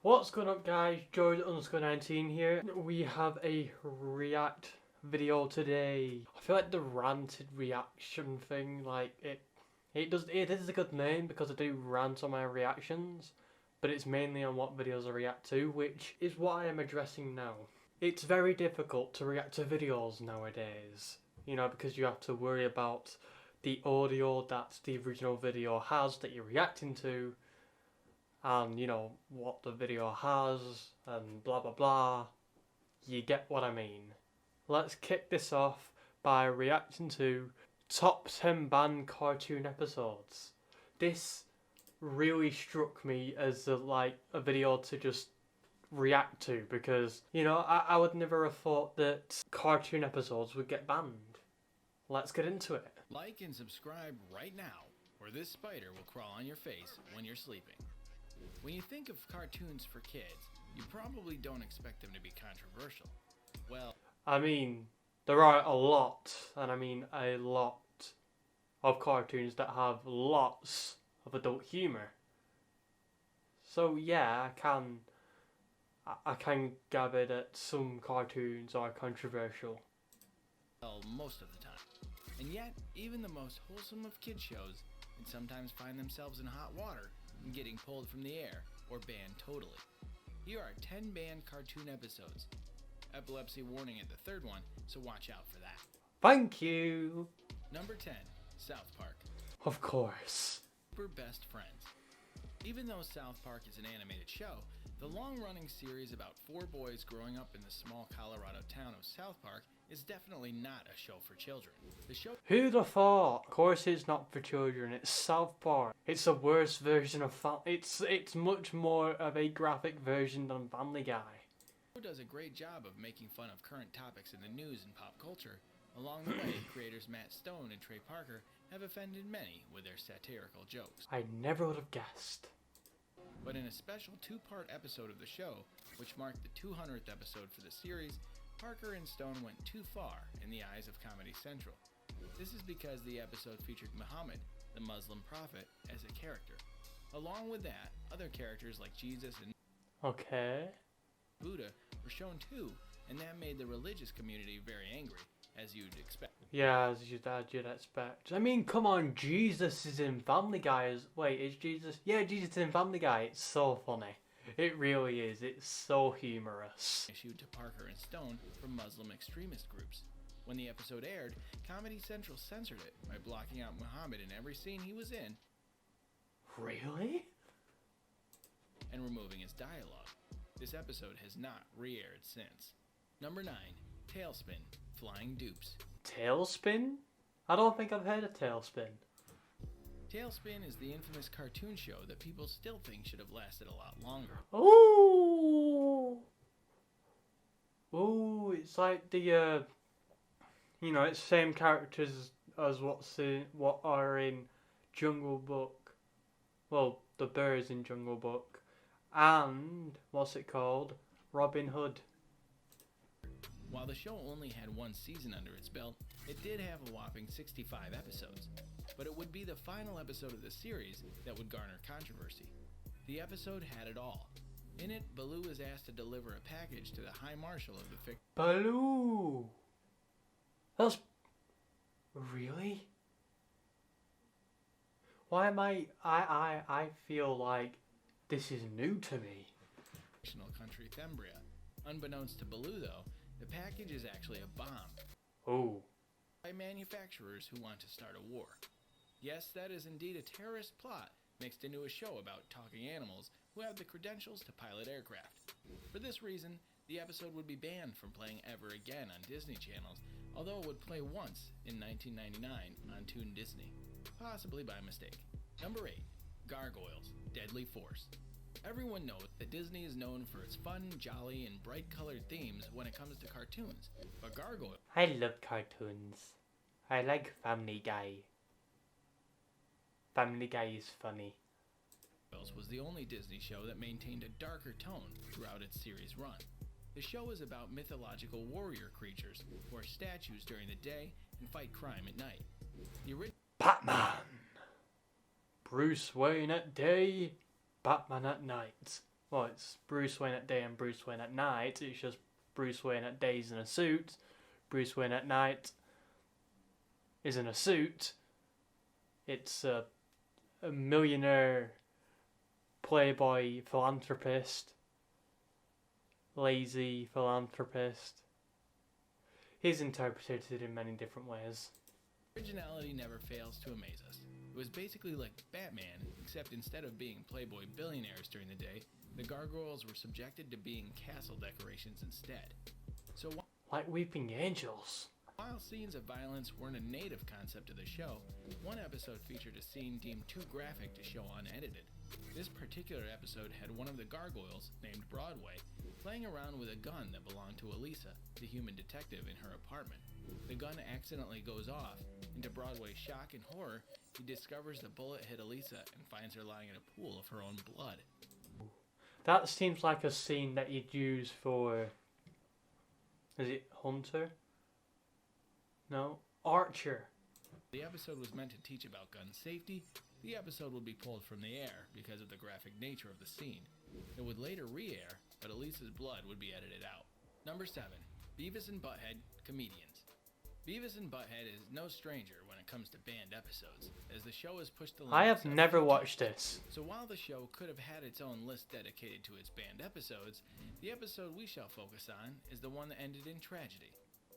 What's going up, guys? George_19 here. We have a react video today. I feel like the ranted reaction thing, like it is a good name because I do rant on my reactions, but it's mainly on what videos I react to, which is what I am addressing now. It's very difficult to react to videos nowadays, you know, because you have to worry about the audio that the original video has that you're reacting to, and you know what the video has, and blah blah blah. You get what I mean. Let's kick this off by reacting to top 10 banned cartoon episodes. This really struck me as a video to just react to, because you know I would never have thought that cartoon episodes would get banned. Let's get into it. Like and subscribe right now, or this spider will crawl on your face when you're sleeping. When you think of cartoons for kids, you probably don't expect them to be controversial. Well, I mean, there are a lot, and I mean a lot, of cartoons that have lots of adult humour. So yeah, I can gather that some cartoons are controversial. well, most of the time. And yet, even the most wholesome of kid shows can sometimes find themselves in hot water and getting pulled from the air or banned totally. Here are 10 banned cartoon episodes. Epilepsy warning at the third one, so watch out for that. Thank you! Number 10, South Park. Of course. Super best friends. Even though South Park is an animated show, the long-running series about 4 boys growing up in the small Colorado town of South Park is definitely not a show for children. The show... Who'd have thought? Of course it's not for children, it's South Park. It's a worse version of it's much more of a graphic version than Family Guy. does a great job of making fun of current topics in the news and pop culture. Along the way, creators Matt Stone and Trey Parker have offended many with their satirical jokes. I never would have guessed. But in a special 2-part episode of the show, which marked the 200th episode for the series, Parker and Stone went too far in the eyes of Comedy Central. This is because the episode featured Muhammad, the Muslim prophet, as a character. Along with that, other characters like Jesus and Buddha were shown too, and that made the religious community very angry, as you'd expect. Yeah, as you'd expect. I mean, come on, Jesus is in Family Guy. Wait, is Jesus? Yeah, Jesus is in Family Guy. It's so funny. It really is. It's so humorous. Issued to Parker and Stone from Muslim extremist groups. When the episode aired, Comedy Central censored it by blocking out Muhammad in every scene he was in. Really? And removing his dialogue. This episode has not re-aired since. Number 9, Tailspin, Flying Dupes. Tailspin? I don't think I've heard of Tailspin. Tailspin is the infamous cartoon show that people still think should have lasted a lot longer. Oh! Oh, it's like the, you know, it's the same characters as what are in Jungle Book. Well, the birds in Jungle Book. And, what's it called? Robin Hood. While the show only had 1 season under its belt, it did have a whopping 65 episodes. But it would be the final episode of the series that would garner controversy. The episode had it all. In it, Baloo is asked to deliver a package to the High Marshal of the Baloo! That's... Really? Why am I feel like this is new to me. fictional country Thembria. Unbeknownst to Baloo, though, the package is actually a bomb. Oh. By manufacturers who want to start a war. Yes, that is indeed a terrorist plot mixed into a show about talking animals who have the credentials to pilot aircraft. For this reason, the episode would be banned from playing ever again on Disney channels, although it would play once in 1999 on Toon Disney, possibly by mistake. Number 8. Gargoyles, Deadly Force. Everyone knows that Disney is known for its fun, jolly, and bright-colored themes when it comes to cartoons, but Gargoyles... I love cartoons. I like Family Guy. Family Guy is funny. was the only Disney show that maintained a darker tone throughout its series run. The show is about mythological warrior creatures who are statues during the day and fight crime at night. Batman! Bruce Wayne at day, Batman at night. well, it's Bruce Wayne at day and Bruce Wayne at night. It's just Bruce Wayne at days in a suit. Bruce Wayne at night is in a suit. It's a millionaire, playboy, philanthropist, lazy philanthropist. He's interpreted in many different ways. Originality never fails to amaze us. It was basically like Batman, except instead of being playboy billionaires during the day, the Gargoyles were subjected to being castle decorations instead. So Like weeping angels. while scenes of violence weren't a native concept of the show, one episode featured a scene deemed too graphic to show unedited. This particular episode had one of the Gargoyles, named Broadway, playing around with a gun that belonged to Elisa, the human detective in her apartment. The gun accidentally goes off, and to Broadway's shock and horror, he discovers the bullet hit Elisa and finds her lying in a pool of her own blood. That seems like a scene that you'd use for... Is it Hunter? No? Archer. The episode was meant to teach about gun safety. The episode would be pulled from the air because of the graphic nature of the scene. It would later re-air, but Elisa's blood would be edited out. Number 7. Beavis and Butthead, Comedians. Beavis and Butthead is no stranger when it comes to banned episodes, as the show has pushed the limits. I have never watched this. So while the show could have had its own list dedicated to its banned episodes, the episode we shall focus on is the one that ended in tragedy.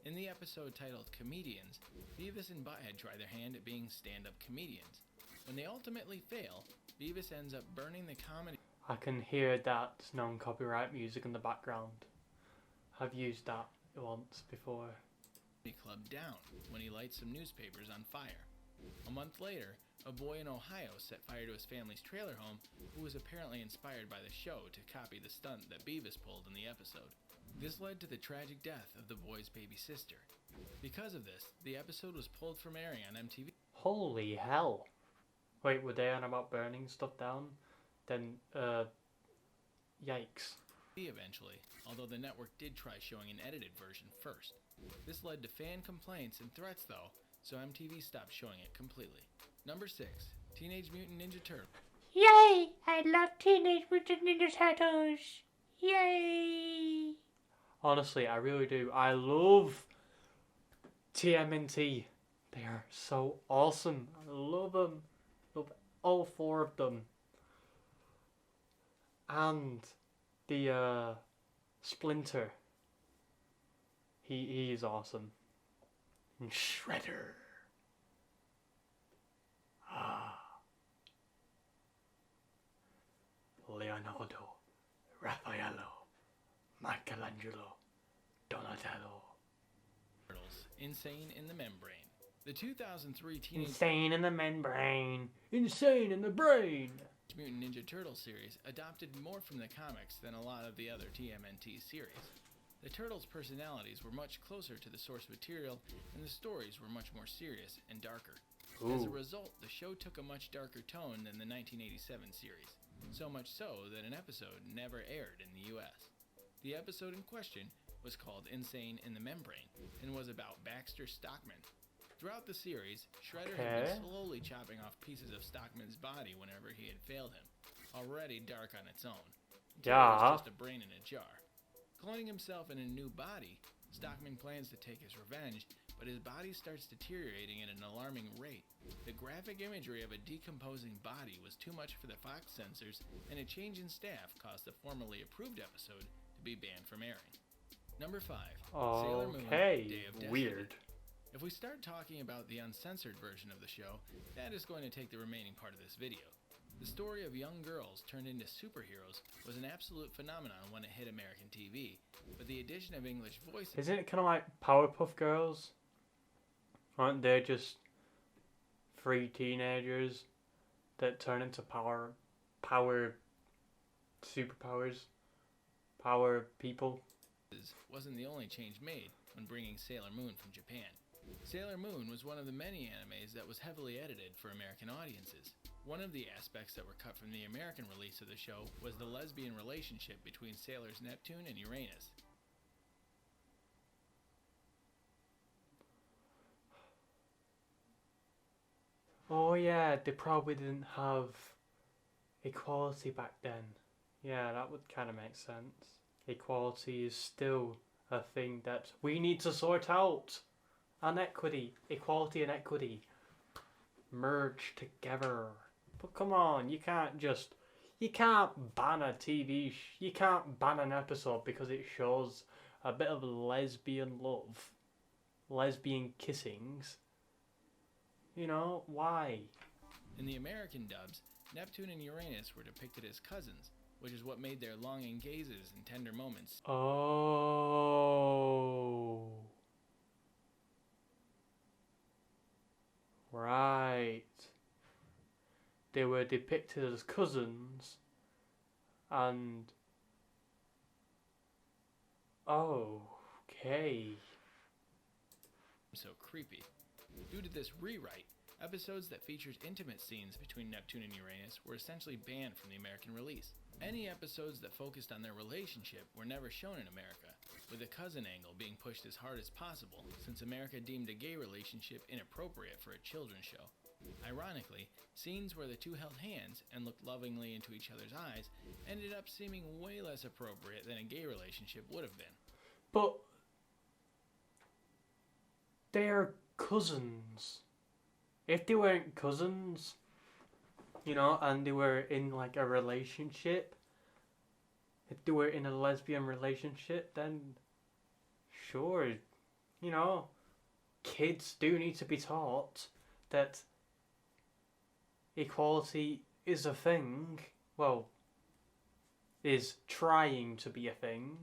In the episode titled Comedians, Beavis and Butthead try their hand at being stand-up comedians. When they ultimately fail, Beavis ends up burning the comedy I can hear that non-copyright music in the background. I've used that once before. club down when he lights some newspapers on fire. A month later, a boy in Ohio set fire to his family's trailer home who was apparently inspired by the show to copy the stunt that Beavis pulled in the episode. This led to the tragic death of the boy's baby sister. Because of this, the episode was pulled from airing on MTV. Holy hell. Wait, were they on about burning stuff down? Then, yikes. Eventually, although the network did try showing an edited version first. This led to fan complaints and threats though, so MTV stopped showing it completely. Number 6. Teenage Mutant Ninja Turtles. Yay! I love Teenage Mutant Ninja Turtles! Yay! Honestly, I really do. I love TMNT. They are so awesome. I love them. Love all 4 of them. And the Splinter. He is awesome. And Shredder. Leonardo, Raffaello, Michelangelo, Donatello. Turtles, Insane in the Membrane. The 2003 Teenage Insane in the membrane. Insane in the brain. Mutant Ninja Turtle series adopted more from the comics than a lot of the other TMNT series. The Turtles' personalities were much closer to the source material, and the stories were much more serious and darker. As a result, the show took a much darker tone than the 1987 series, so much so that an episode never aired in the US. The episode in question was called Insane in the Membrane, and was about Baxter Stockman. Throughout the series, Shredder had been slowly chopping off pieces of Stockman's body whenever he had failed him, already dark on its own. Until it was just a brain in a jar. Cloning himself in a new body, Stockman plans to take his revenge, but his body starts deteriorating at an alarming rate. The graphic imagery of a decomposing body was too much for the Fox censors, and a change in staff caused the formerly approved episode to be banned from airing. Number 5. Sailor Moon, Day of Destiny. Weird. If we start talking about the uncensored version of the show, that is going to take the remaining part of this video. The story of young girls turned into superheroes was an absolute phenomenon when it hit American TV, but the addition of English voices... Isn't it kind of like Powerpuff Girls? Aren't they just 3 teenagers that turn into superpowers, power people? Wasn't the only change made when bringing Sailor Moon from Japan. Sailor Moon was one of the many animes that was heavily edited for American audiences. One of the aspects that were cut from the American release of the show was the lesbian relationship between sailors Neptune and Uranus. Oh yeah, they probably didn't have equality back then. Yeah, that would kind of make sense. Equality is still a thing that we need to sort out. And equity. Equality and equity. Merge together. But come on, you can't ban a you can't ban an episode because it shows a bit of lesbian love. Lesbian kissings. You know, why? In the American dubs, Neptune and Uranus were depicted as cousins, which is what made their longing gazes and tender moments. Oh. Right. They were depicted as cousins, and okay. So creepy. Due to this rewrite, episodes that featured intimate scenes between Neptune and Uranus were essentially banned from the American release. Any episodes that focused on their relationship were never shown in America, with the cousin angle being pushed as hard as possible since America deemed a gay relationship inappropriate for a children's show. Ironically, scenes where the two held hands and looked lovingly into each other's eyes ended up seeming way less appropriate than a gay relationship would have been. But they're cousins. If they weren't cousins, you know, and they were in like a relationship, if they were in a lesbian relationship, then sure, you know, kids do need to be taught that equality is a thing. Well, is trying to be a thing.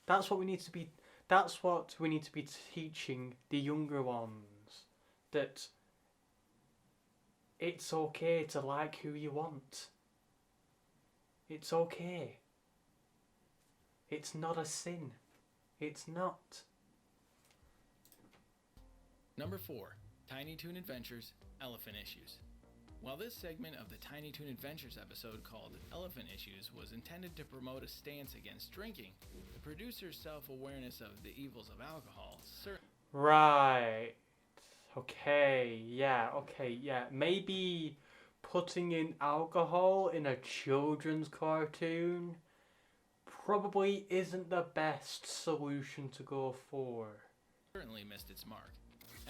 That's what we need to be teaching the younger ones, that it's okay to like who you want. It's okay. It's not a sin. It's not. Number 4. Tiny Toon Adventures, Elephant Issues. While this segment of the Tiny Toon Adventures episode called Elephant Issues was intended to promote a stance against drinking, the producer's self-awareness of the evils of alcohol certainly... Right. Okay, yeah. Maybe putting in alcohol in a children's cartoon probably isn't the best solution to go for. Certainly missed its mark.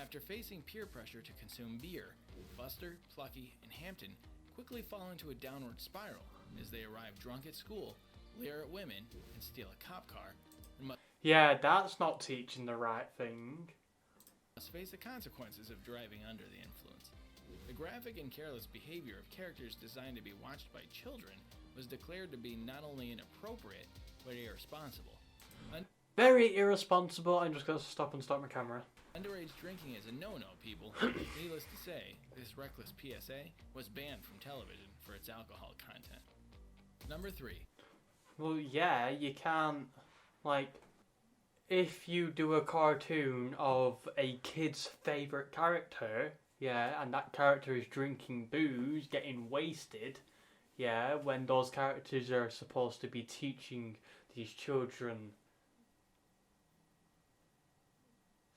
After facing peer pressure to consume beer, Buster, Plucky, and Hampton quickly fall into a downward spiral as they arrive drunk at school, leer at women, and steal a cop car, and yeah, that's not teaching the right thing. Must face the consequences of driving under the influence. The graphic and careless behavior of characters designed to be watched by children was declared to be not only inappropriate, but irresponsible. Very irresponsible. I'm just going to stop and start my camera. Underage drinking is a no-no, people. Needless to say, this reckless PSA was banned from television for its alcohol content. Number 3. Well, yeah, you can't, like, if you do a cartoon of a kid's favourite character, yeah, and that character is drinking booze, getting wasted, yeah, when those characters are supposed to be teaching these children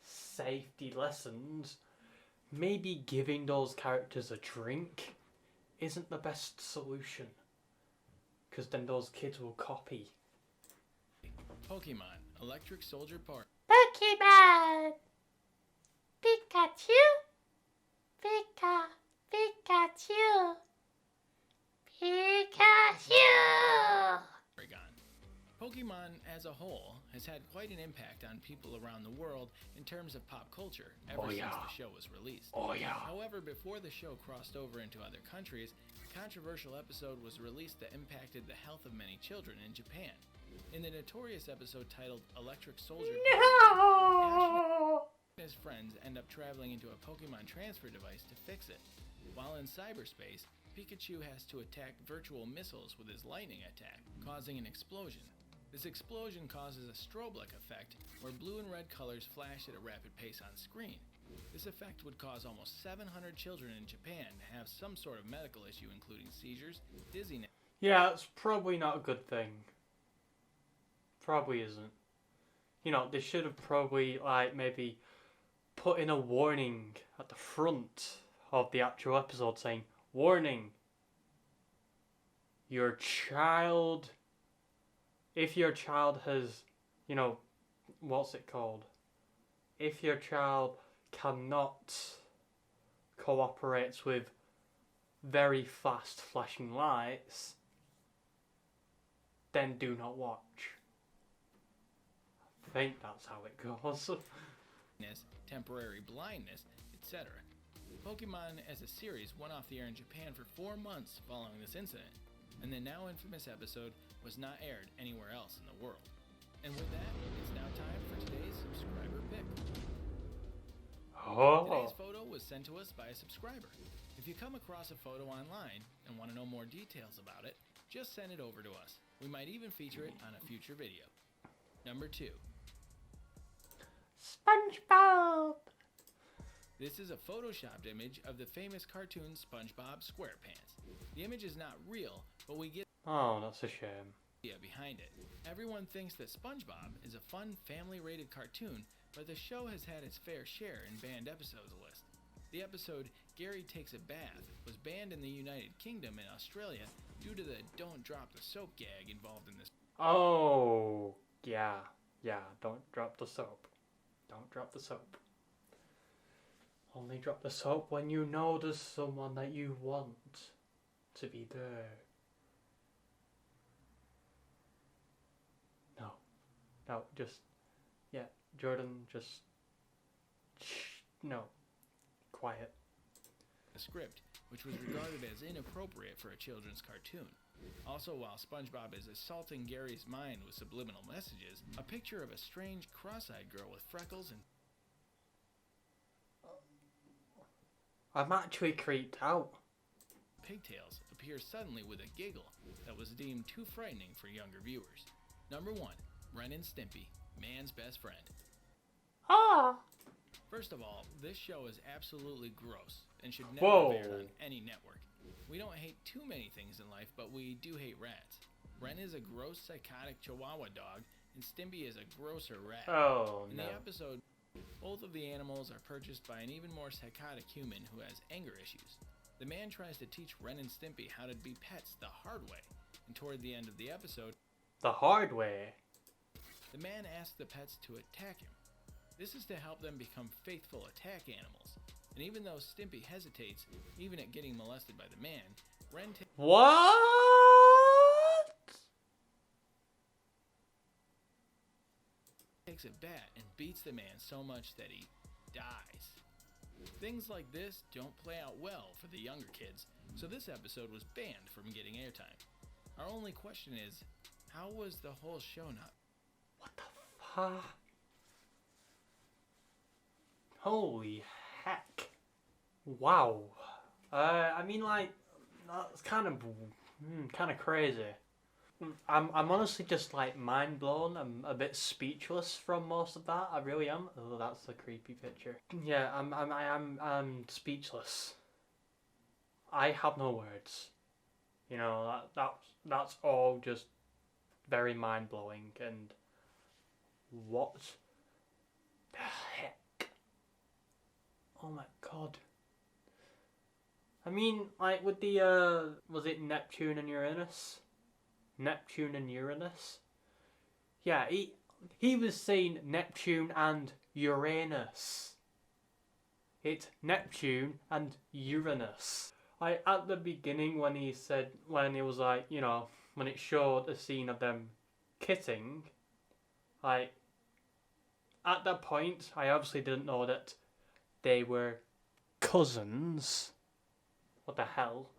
safety lessons, maybe giving those characters a drink isn't the best solution, because then those kids will copy. Pokemon Electric Soldier Park. Pokemon! Pikachu! Pikachu! Pikachu! Oregon. Pokemon as a whole has had quite an impact on people around the world in terms of pop culture ever since the show was released. However, before the show crossed over into other countries, a controversial episode was released that impacted the health of many children in Japan. In the notorious episode titled Electric Soldier, No! Ash and his friends end up traveling into a Pokemon transfer device to fix it. While in cyberspace, Pikachu has to attack virtual missiles with his lightning attack, causing an explosion. This explosion causes a strobe-like effect where blue and red colors flash at a rapid pace on screen. This effect would cause almost 700 children in Japan to have some sort of medical issue, including seizures, dizziness. Yeah, it's probably not a good thing. Probably isn't. You know, they should have probably, like, maybe put in a warning at the front of the actual episode saying, warning, your child, if your child has, you know, what's it called? If your child cannot cooperate with very fast flashing lights, then do not watch. I think that's how it goes. Temporary blindness, etc. Pokemon as a series went off the air in Japan for 4 months following this incident, and the now infamous episode was not aired anywhere else in the world. And with that, it's now time for today's subscriber pick. Oh. Today's photo was sent to us by a subscriber. If you come across a photo online and want to know more details about it, just send it over to us. We might even feature it on a future video. Number 2. SpongeBob. This is a photoshopped image of the famous cartoon SpongeBob SquarePants. The image is not real, but we get Oh, that's a shame. the idea behind it. Everyone thinks that SpongeBob is a fun family-rated cartoon, but the show has had its fair share in banned episodes list. The episode Gary Takes a Bath was banned in the United Kingdom and Australia due to the don't drop the soap gag involved in this. Oh, yeah, don't drop the soap. Don't drop the soap. Only drop the soap when you know there's someone that you want to be there. No, just, yeah, Jordan, just, shh, no, quiet. A script, which was regarded as inappropriate for a children's cartoon. Also, while SpongeBob is assaulting Gary's mind with subliminal messages, a picture of a strange cross-eyed girl with freckles and I'm actually creeped out. pigtails appears suddenly with a giggle that was deemed too frightening for younger viewers. Number 1. Ren and Stimpy, man's best friend. Oh. First of all, this show is absolutely gross and should never Whoa. have aired on any network. We don't hate too many things in life, but we do hate rats. Ren is a gross, psychotic Chihuahua dog, and Stimpy is a grosser rat. Oh, In no. the episode, both of the animals are purchased by an even more psychotic human who has anger issues. The man tries to teach Ren and Stimpy how to be pets the hard way, and toward the end of the episode, The hard way. the man asks the pets to attack him. This is to help them become faithful attack animals. And even though Stimpy hesitates, even at getting molested by the man, Ren What? takes a bat and beats the man so much that he dies. Things like this don't play out well for the younger kids, so this episode was banned from getting airtime. Our only question is, how was the whole show not? What the fuck? Holy heck. Wow. I mean, like, that's kind of crazy. I'm honestly just like mind blown. I'm a bit speechless from most of that. I really am. Oh, that's a creepy picture. Yeah, I'm speechless. I have no words. You know, that's all just very mind blowing. And what the heck? Oh my god. I mean, like with the was it Neptune and Uranus? Neptune and Uranus? Yeah, he was saying Neptune and Uranus. It's Neptune and Uranus. Like at the beginning when he was like, you know, when it showed a scene of them kissing, like at that point I obviously didn't know that they were cousins. What the hell?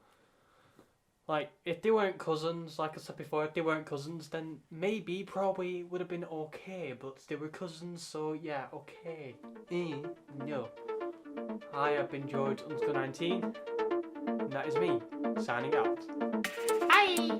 Like, if they weren't cousins, like I said before, if they weren't cousins, then maybe, probably would have been okay, but they were cousins, so yeah, okay. No. I have been George_19, and that is me, signing out. Bye.